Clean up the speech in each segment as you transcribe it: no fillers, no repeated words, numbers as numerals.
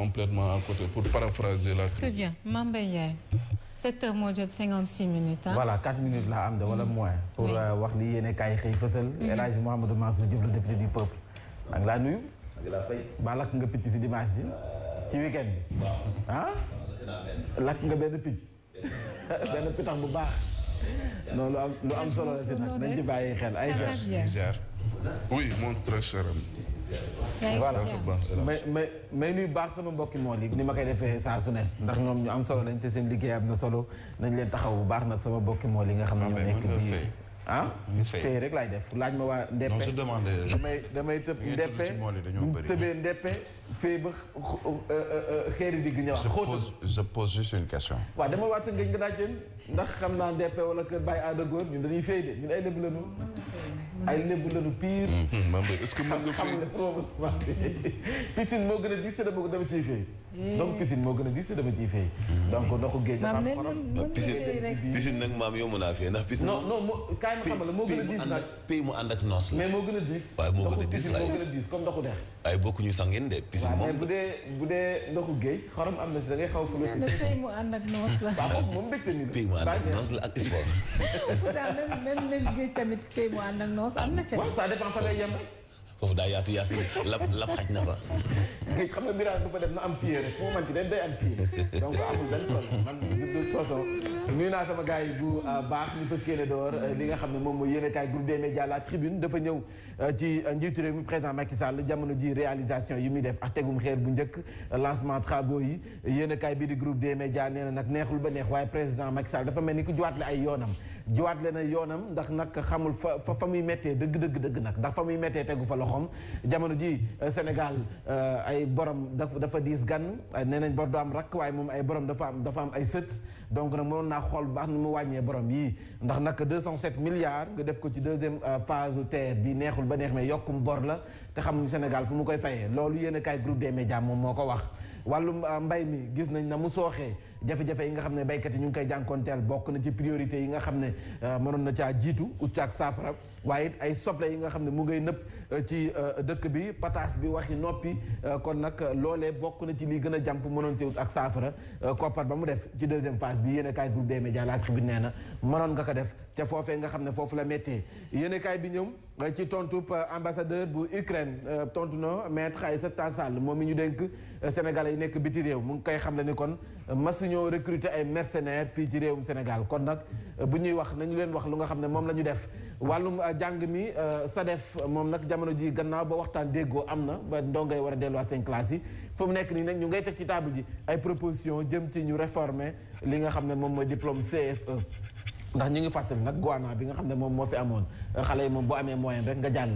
complètement à côté pour paraphraser la. Très bien Mame Mbaye Ndiaye 7h moo jot 56 minutes. voilà 4 minutes laa am de wala moins. pour wax li yéene kaay xëy fësal. El Hadji Mouhamadou Mansour Diop le député du peuple. maa ngi laa nuyu. ba lakk nga picc si dimanche ji. ci week-end bi. ah. lakk nga benn picc. benn pitax bu baax. non lu am solo la si nag nañ ci bàyyi xel ay. oui mon très cher ami. voilà mais nuy baax sama mbokki mool yi ni ma koy defee saa su ne ndax ñoom ñu am solo lañ te seen liggéey am na solo nañ leen taxaw bu baax nag sama mbokki mool yi nga xam ne ñoo nekk bii fay rek laay def laaj ma waa ndeppe damay tëb ndeppe tëbee ndeppe fee ba xeeri digg ñëwaat je pose juste une question waaw dama waata ngëj nga daaj ndax xam naa ndeppe wala kër bàyyi aada góor ñun dañuy fay de ñun ay lébu lañu ay lébu lañu pire est-ce que mën nga xam ne piscine moo gën a diis dama ciy fay donc piscine moo gën a diis dama ciy fay donc ndoxu géej dafa am xorom piscine nag maam yomb naa fee ndax piscine non kaay ma xamal la moo gën a diis nag pays mu ànd ak noos la mais moo gën a diis waaye moo gën a diis moo gën a diis comme ndoxu dex waaye bokkuñu sangin de piscine moom mais bu dee ndoxu géej xorom am na si da ngay xaw fu la pays mu ànd ak noos la waaw moom mbégte ni pays mu ànd ak noos la ak sport pourtant même géej tamit pays mu ànd ak noos am na ca ça dépend fa lay yem foofu daa yaatu yaasin lap xaj na fa géej xam nga birage bu fa def na am pied rek fu mu manti day am pied donc amul benn problème man de toute façon nuyu naa sama gars yi bu baax ñu fas yéene door li nga xam ne moom mooy yéenekaay groupe des médias La Tribune dafa ñëw ci njiitu réew mi président Macky Sall jamono ji réalisation yi muy def ak tegum xeer bu njëkk lancement travaux yi yéenekaay bi di groupe des médias nee na nag neexul ba neex waaye président Macky Sall dafa mel ni ku jiwaatle ay yoonam jiwaatle na yoonam ndax nag xamul fa muy méttee dëgg nag ndax fa muy méttee tegu fa loxoom jamono ji Sénégal ay borom dafa diis gan nee nañ bor du am rakk waaye moom ay borom dafa am ay sët donc nag mënoon naa xool baax nu mu wàññee borom yii ndax nag 207 milliards nga def ko ci deuxième phase TER bi neexul ba neex mais yokkum bor la te xamuñu Sénégal fu mu koy fayee loolu yéen a kaay groupe des médias moom moo ko wax wàllum mbay mi gis nañ na mu sooxee jafe-jafe yi nga xam ne baykat yi ñu ngi koy jànkoonteel bokk na ci priorité yi nga xam ne mënoon na caa jiitu ut caag saafara waaye it ay soble yi nga xam ne mu ngay nëpp ci dëkk bi pataas bi waxi noppi kon nag loolee bokk na ci lii gën a jàmp mënoon ci ut ak saafara koppar ba mu def ci deuxième phase bi yéen a kaay groupe des médias La Tribune nee na mënoon nga ko def ca foofee nga xam ne foofu la méttee yéen a kaay bi ñëw ci tontu ambassadeur bu Ukraine tontu na maître Aïssata Tall Sall moom mi ñu dénk Sénégalais yi nekk biti réew mu ngi koy xam ne ni kon masuñoo recruter ay mercenaires fii ci réewum Sénégal kon nag bu ñuy wax nañu leen wax lu nga xam ne moom la ñu def wàllum jàng mi SADEF moom nag jamono ji gannaaw ba waxtaan déggoo am na ba ndongay war a delluwaat seen classe yi fu mu nekk nii nag ñu ngay teg ci table ji ay proposition jëm ci ñu réformer li nga xam ne moom mooy diplôme CFE ndax ñu ngi fàttali nag Goana bi nga xam ne moom moo fi amoon xale yi moom boo amee moyen rek nga jàll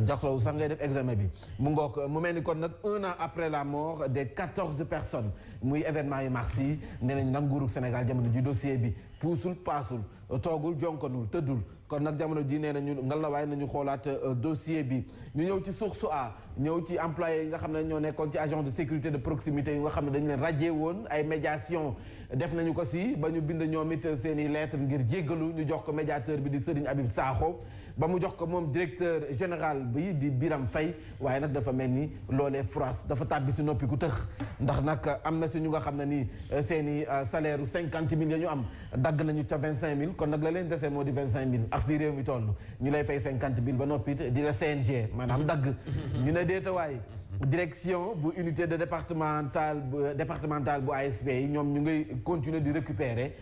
joxlawu sax ngay def examen bi mu ngoog mu mel ni kon nag 1 an après la mort des 14 personnes muy événement yu mars yi nee nañ nag nguuru Sénégal jamono ji dossier bi puusul paasul toogul jonkanul tëddul kon nag jamono ji nee nañu ngalawaay nañu xoolaat dossier bi ñu ñëw ci source A ñëw ci employé yi nga xam ne ñoo nekkoon ci agent de sécurité de proximité yi nga xam ne dañu leen radié woon ay médiation def nañu ko si ba ñu bind ñoom it seen i lettre ngir jéggalu ñu jox ko médiateur bi di Serigne Habib Sakho ba mu jox ko moom directeur général bi di Biram Faye waaye nag dafa mel ni loolee France dafa tàbbi si noppi ku tëx ndax nag am na si ñu nga xam ne nii seen i salaire 50 000 ya ñu am dagg nañu ca 25 000 kon nag la leen dese moo di 25 000 ak fii réew mi toll ñu lay fay 50 000 ba noppi di la CNG maanaam dagg ñu ne déetawaay direction bu unité de départementale bu ASP yi ñoom ñu ngay continuer di récupérer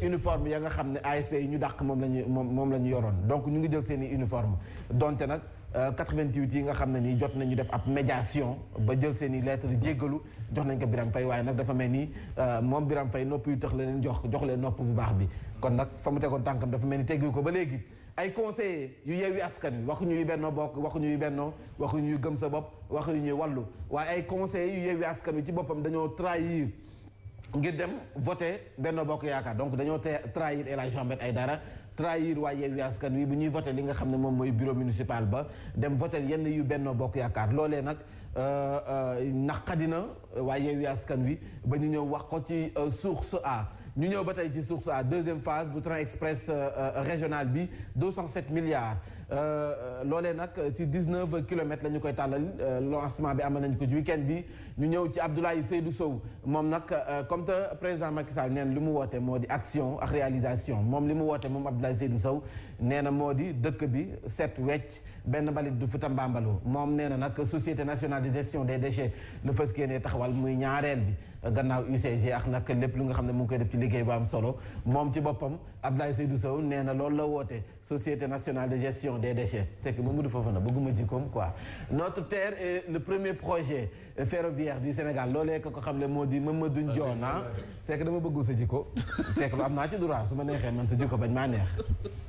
uniforme ya nga xam ne ASP yi ñu dàq moom la ñu yoroon donc ñu ngi jël seen i uniforme donte nag 88 yi nga xam ne nii jot nañu def ab médiation ba jël seen i lettre jéggalu jox nañ ko Biram Faye waaye nag dafa mel ni moom Biram Faye nopp yu tax la leen jox leen nopp bu baax bi kon nag fa mu tegoon tànkam dafa mel ni teggu ko ba léegi ay conseillers yu Yewwi Askan Wi waxuñu yu Benno Bokk waxuñu yu Benno waxuñu yu Gëm Sa Bopp waxuñu yu Wallu waaye ay conseillers yu Yewwi Askan Wi ci boppam dañoo trahir ngir dem voter Benno Bokk Yaakaar donc dañoo trahir El Hadji Ahmed Aïdara trahir waa Yewwi Askan Wi bu ñuy voter li nga xam ne moom mooy bureau municipal ba dem voter yenn yu Benno Bokk Yaakaar loolee nag naqadina waa Yewwi Askan Wi ba ñu ñëw wax ko ci source A ñu ñëw ba tey ci source A deuxième phase bu train express régional bi 207 milliards loolee nag ci 19 kilomètres la ñu koy tàllal lancement bi amal nañu ko ci week-end bi ñu ñëw ci Abdoulaye Seydou Sow moom nag comme te président Macky Sall neen li mu woote moo di action ak réalisation moom li mu woote moom Abdoulaye Seydou Sow nee na moo di dëkk bi set wecc benn mbalit du futa mbambaloo moom nee na nag société nationale de gestion des déchets lu fës kee ne taxawal muy ñaareel bi gannaaw UCG ak nag lépp lu nga xam ne mu ngi koy def ci liggéey bu am solo moom ci boppam Abdoulaye Seydou Sow nee na loolu la woote société nationale de gestion des déchets c'est que Mamadou Fofana bëgguma jikkoom quoi notre terre est le premier projet ferroviaire du Sénégal loolee ko xam ne moo di Mamadou Ndione c'est que dama bëggu sa jikko c'est que lu am naa ci droit su ma neexee man sa jikko bañ maa neex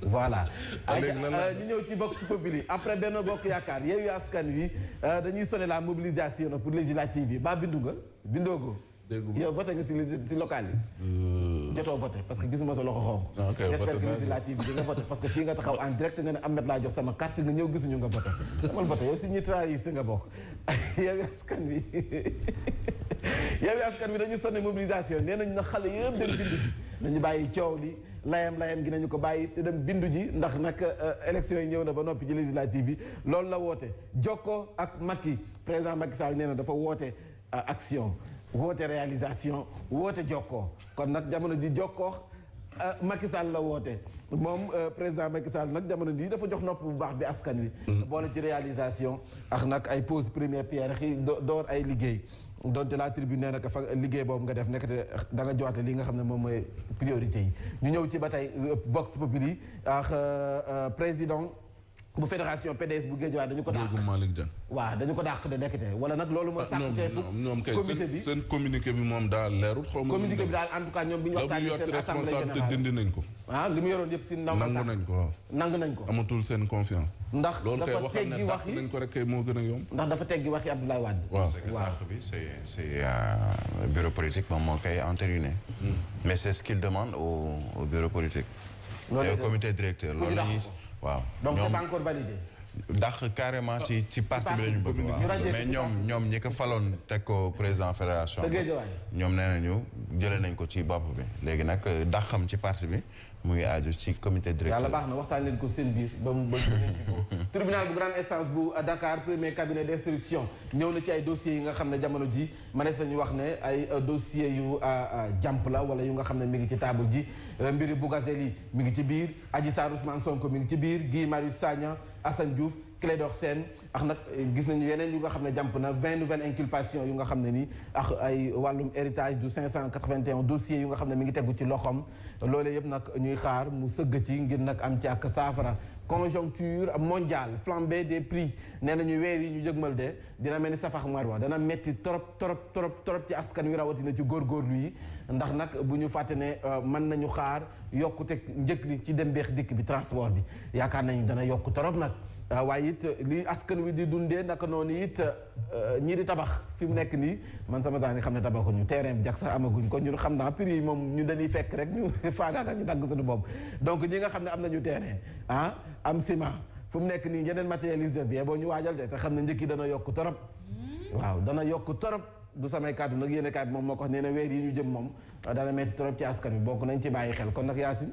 voilà ñu ñëw ci Vox Populi après Benno Bokk Yaakaar Yewwi Askan Wi dañuy sonné la mobilisation pour législative yi ba bindu nga bindoogo yow voté nga si local yi jotoo voté parce que gisuma sa loxo xonk j'espère que législative bi di nga voté parce que fii nga taxaw en direct nga ne Ahmed laa jox sama carte nga ñëw gisuñu nga voté amal voté yow si ñi trahiste nga bokk Yewwi Askan Wi Yewwi Askan Wi dañu sonné mobilisation nee nañ na xale yëpp dem bindu ji nañu bàyyi coow li layam gi nañu ko bàyyi te dem bindu ji ndax nag élection yi ñëw na ba noppi ci législative bi loolu la woote jokkoo ak Macky président Macky Sall nee na dafa woote action woote réalisation woote jokkoo kon nag jamono ji jokkoo Macky Sall la woote moom président Macky Sall nag jamono ji dafa jox nopp bu baax bi askan wi boole ci réalisation ak nag ay pose première pierre xi door ay liggéey donte la tribune nee naka fa liggéey boobu nga def nekkate da nga joxate li nga xam ne moom mooy priorité yi ñu ñëw ci ba tey Vox Populi ak président bu fédération PDS bu Guédiawaye dañu ko dàq waaw dañu ko dàq de nekkate wala nag loolu mooy sàkkutee ñoom kay comité bi seen communiqué bi moom daal leerul xaw ma communiqué bi daal en tout cas ñoom bi ñu waxtaanee seen assemblée générale dindi nañ ko li mu yoroon yëpp si ndaw nangu nañ ko waaw nangu nañ ko amatul seen confiance ndax loolu kay dafa waxal teggi ne wax dàq nañ ko rek kay moo gën a yomb ndax dafa teggi waxi Abdoulaye Wade waaw dàq bi c'est bureau politique moom moo koy entériné mais c'est ce qu'il demande au bureau politique et au comité directeur loolu la ñuy waaw donc c'est pas encore validé dàq carrément ci parti bi la ñu bëgg waaw mais ñoom ñi ko faloon teg ko président fédération ñoom nee nañu jëlee nañ ko ci bopp bi léegi nag dàqam ci parti bi mu ngi aaju ci comité directeur yàlla baax na waxtaan leen ko seen biir ba mu ko tribunal bu grande instance bu Dakar premier cabinet d'instruction ñëw na ci ay dossiers yi nga xam ne jamono ji manees nañu wax ne ay dossiers yu jàmp la wala yu nga xam ne mi ngi ci table ji mbiri Bougazelli mi ngi ci biir Adji Sarr Ousmane Sonko mi ngi ci biir Guy Marius Sagna Assane Diouf Clédor Sène ak nag gis nañu yeneen yu nga xam ne jàmp na 20 nouvelles inculpations yu nga xam ne ni ak ay wàllum héritage du 581 dossiers yu nga xam ne mi ngi tegu ci loxoom loolee yëpp nag ñuy xaar mu sëgg ci ngir nag am ci ak saafara conjoncture mondiale flambée des prix nee nañu weer yi ñu jëgmal de dina mel ni safax marwa dana metti trop ci askan wi rawatina ci góorgóorlu yi ndax nag bu ñu fàtte ne mën nañu xaar yokkute njëkk li ci dem beex dikk bi transport bi yaakaar nañu dana yokk trop nag waaye it li askan wi di dundee naka noonu it ñii di tabax fi mu nekk nii man sama daa ngi xam ne tabaxuñu terrain bi jag sax amaguñ ko ñun xam naa prix yi moom ñu dañuy fekk rek ñu faagaagal ñu dagg suñu bopp donc ñi nga xam ne am nañu terrain am ciment fu mu nekk nii yeneen matérialiste bi boo ñu waajal te xam ne njëkk yi dana yokk torop waaw dana yokk torop du samay kàddu nag yéen kaay bi moom moo ko wax nee na weer yi ñu jëm moom dana metti torop ci askan wi bokk nañ ci bàyyi xel kon nag Yacine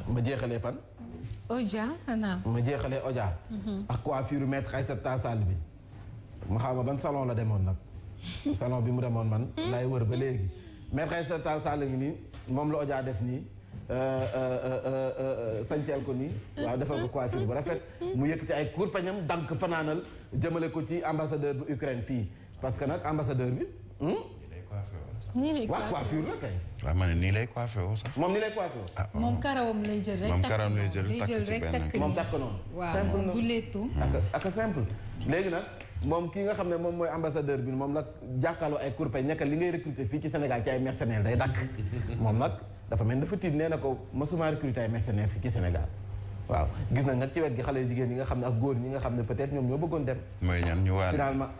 ma jeexalee fan Oja xanaa. ma jeexalee Oja. ak coiffure maître Aïssata Sall bi. ma xaw ma ban salon la demoon nag. salon bi mu demoon man. lay wër ba léegi. maître Aïssata Sall ngi nii moom la Oja def nii. sañseel ko nii. waaw defal ko coiffure bu rafet. mu yëkkati ay kurpañam dank fanaanal jëmale ko ci ambassadeur bu Ukraine fii parce que nag ambassadeur bi. nii lay wax coiffure la kay. waaw ma ne nii lay coiffé woo sax. moom nii lay coiffé woo. moom karawam lay jël rek. moom karawam lay jël takk moom takk noonu. waaw moom du leetu. ak simple. léegi nag moom kii nga xam ne moom mooy ambassadeur bi moom nag jàkkaarloo ay kurpeñ nekk li ngay recruter fii ci Sénégal ci ay mercenaires day dakk moom nag dafa mel dafa tiit nee na ko mësuma recruter ay mercenaires fii ci Sénégal. waaw gis nañ nag ci wet gi xale jigéen ñi nga xam ne ak góor ñi nga xam ne peut-être ñoom ñoo bëggoon dem. mooy ñan ñu waane finalement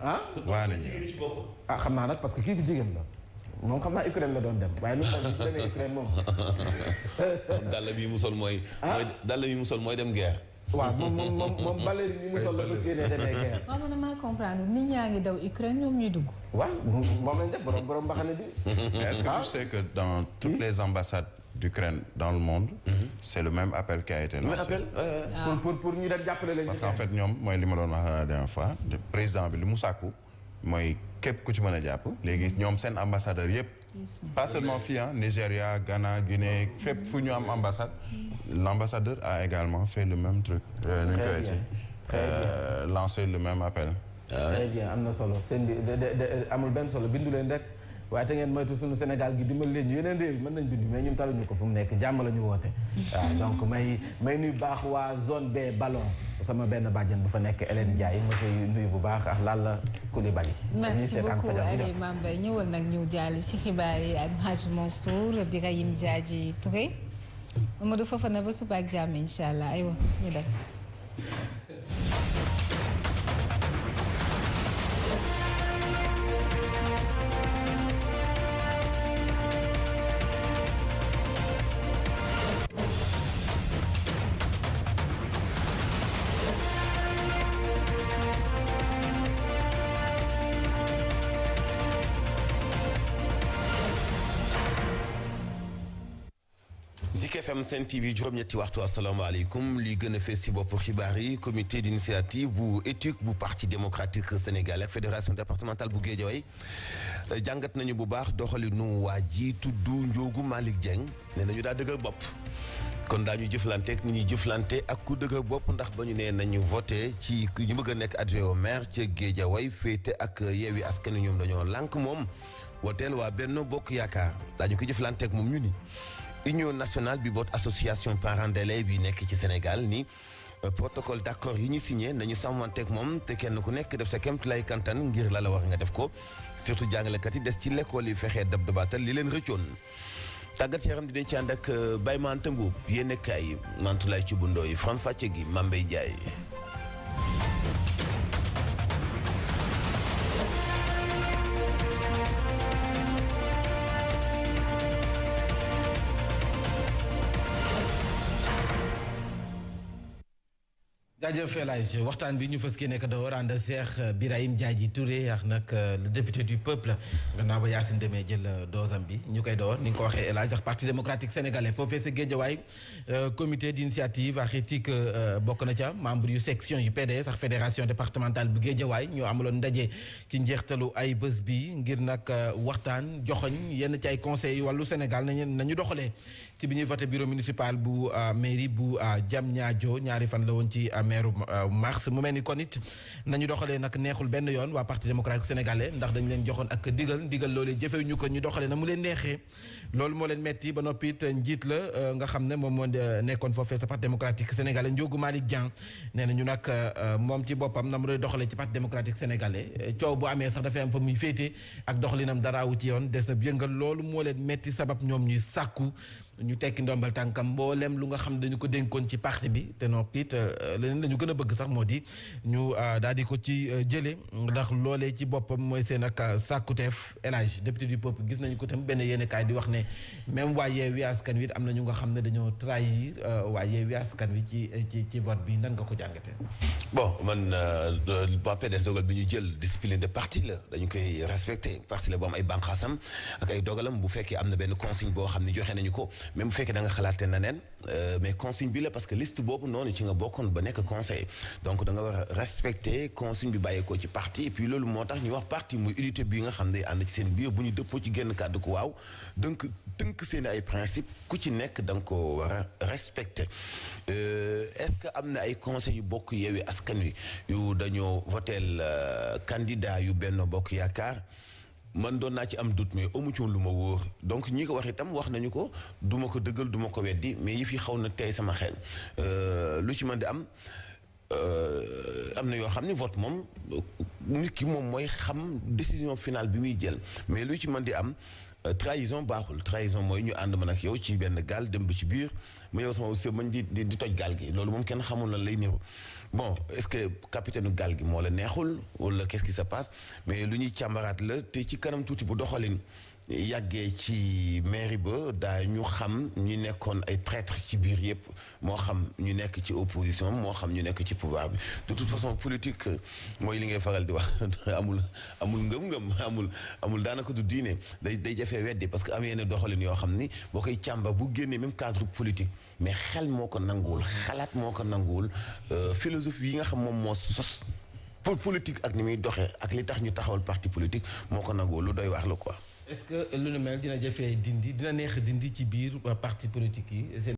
waane ñi xam naa nag parce que kii bi jigéen la. moom xam naa Ukraine la doon dem waaye nu mu demee Ukraine moom. dàll bi mu sol mooy. dàll bi mu sol mooy dem guerre. waaw moom Valérie bi mu sol la fas yéenee demee guerre. waaw man maa comprendre nit ñaa ngi daw Ukraine ñoom ñuy dugg. waaw moom lañ def borom mbaxane bi. est-ce que tu sais que dans toutes les ambassades d'Ukraine dans le monde. C'est le même appel qui a été lancé. pour ñu dem jàppale leen. parce qu'en fait ñoom mooy li ma doon wax la dernière fois président bi li mu sàkku mooy képp ku ci mën a jàpp léegi ñoom seen ambassadeur yëpp. pas seulement fii Nigeria Ghana Guinée fépp fu ñu am ambassade. L'ambassadeur a également fait le même truc. nu ñu koy lancé le même appel. très bien am na solo seen amul benn solo bindu leen rek waaye te ngeen moytu suñu Sénégal gi dimbali leen ñu yeneen réew yi mën nañ bindu mais ñun taluñu ko fu mu nekk jàmm la ñu woote. waaw donc may nuyu baax waa zone B ballon sama benn bàjjen bu fa nekk Hélène Ndiaye ma koy nuyu bu baax ak Lalla Coulibaly. merci beaucoup Aliou Mame Mbaye ñëwal nag ñu jàll ci xibaar yi ak Hadj Mansour Birahim Diadji Touré Mamadou Fofana ba suba ak jàmm incha allah aywa ñu dem. FM Sen TV juróom-ñetti waxtu asalaamaaleykum li gën a fees ci bopp xibaar yi comité d'initiative bu éthique bu parti démocratique sénégalais ak fédération départementale bu Guédiawaye jàngat nañu bu baax doxalinu waa ji tudd Ndiogou Malick Dieng nee nañu daa dëgër bopp kon daañu jëflante ak ni ñuy jëflante ak ku dëgër bopp ndax ba ñu nee nañu voté ci ñu bëgg a nekk adjoint au maire ca Guédiawaye féete ak Yewwi Askan Wi ñoom dañoo lànk moom woteel waa Benno Bokk Yaakaar daañu ko jëflante ak moom ñu ni Union nationale bi boot association parents d'élèves bi nekk ci Sénégal ni protocole d'accord yi ñu signé nañu sàmmanteeg moom te kenn ku nekk def sa kéemtulaay kantan ngir la wax nga def ko surtout jàngalekat yi des ci l'école yi fexee dab dabaatal li leen rëccoon. tàggat yaram dinañ ci ànd ak Baye Mante Mbuub yéen kaay Mantulaay ci bundoo yi faram fàcce gi Mame Mbaye Ndiaye. jaajëf El Hadj waxtaan bi ñu fës kii nekk door ànd Cheikh Birahim Diadji Touré ak nag le député du peuple gannaaw ba Yacine Demee jël doosam bi ñu koy door ni nga ko waxee El Hadj ak parti démocratique sénégalais foofee sa Guédiawaye comité d'initiative ak éthique bokk na ca membre yu section yu PDS ak fédération départementale bu Guédiawaye ñoo amaloon ndaje ci njeextalu ay bés bi ngir nag waxtaan joxoñ yenn ci ay conseils wàllu Sénégal nañu doxalee ci bi ñuy voté bureau municipal bu mairie bu Diamniadio ñaari fan la woon ci meeru mars mu mel ni kon it nañu doxalee nag neexul benn yoon waa parti démocratique sénégalais ndax dañu leen joxoon ak ndigal loolee jëfew ñu ko ñu doxalee na mu leen neexee loolu moo leen metti ba noppi it njiit la nga xam ne moom moo nekkoon foofee sa parti démocratique sénégalais Ndiogou Malick Dieng nee na ñu nag moom ci boppam na mu doon doxalee ci parti démocratique sénégalais coow bu amee sax dafay am fa muy féete ak doxalinam daraawu ci yoon des na yëngal loolu moo leen metti sabab ñoom ñuy sàkku ñu tekki ndombal tànkam mboolem lu nga xam ne dañu ko dénkoon ci parti bi te noppi it leneen la ñu gën a bëgg sax moo di ñu daal di ko ci jëlee ndax loolee ci boppam mooy seen ak sàkkuteef El Hadj député du peuple gis nañu ko tam benn yéenekaay di wax ne même waa Yewwi Askan Wi am na ñu nga xam ne dañoo trahir waa Yewwi Askan Wi ci vote bi nan nga ko jàngatee. bon man waa PDS dogal bi ñu jël discipline de parti la dañu koy respecté parti la bu am ay bànqaasam ak ay dogalam bu fekkee am na benn consigne boo xam ne joxe nañu ko. même bu fekkee da nga xalaatee na neen mais consigne bi la parce que liste boobu noonu ci nga bokkoon ba nekk conseil donc da nga war a respecter consigne bi bàyyeekoo ci parti et puis loolu moo tax ñu wax parti muy unité bi nga xam ne ànd ci seen biir bu ñu dëppoo ci génn kàddu ko waaw donc tënk seen ay principe ku ci nekk da nga ko war a respecter est-ce que am na ay conseils yu bokk Yewwi Askan Wi yu dañoo voteel candidat yu Benno Bokk Yaakaar man doon naa ci am doute mais amu ci woon lu ma wóor donc ñi ko wax itam wax nañu ko duma ko dëggal duma ko weddi mais yi fi xaw na tey sama xel lu ci mën di am na yoo xam ne vote moom nit ki moom mooy xam décision finale bi muy jël mais lu ci mën di am trahison baaxul trahison mooy ñu ànd man ak yow ci benn gaal dem ba ci biir ma yow sama aussi mañ di toj gaal gi loolu moom kenn xamul lan lay niru bon est-ce que capitaine gaal gi moo la neexul wala qu'est-ce qui se passe mais lu ñuy càmbaraat la te ci kanam tuuti bu doxalin yàggee ci mairie ba daa ñu xam ñu nekkoon ay traître ci biir yëpp moo xam ñu nekk ci opposition moo xam ñu nekk ci pouvoir bi de toute façon politique mooy li ngay faral di wax amul ngëm-ngëm amul daanaka du diine day jafee weddi parce que am yenn doxalin yoo xam ni boo koy càmba bu génnee même cadre politique mais xel moo ko nanguwul xalaat moo ko nanguwul philosophie yi nga xam moom moo sos pour politique ak ni muy doxee ak li tax ñu taxawal parti politique moo ko nanguwul lu doy wax la quoi. est-ce que lu nu mel dina jafee dindi dina neex dindi ci biir parti politique yi.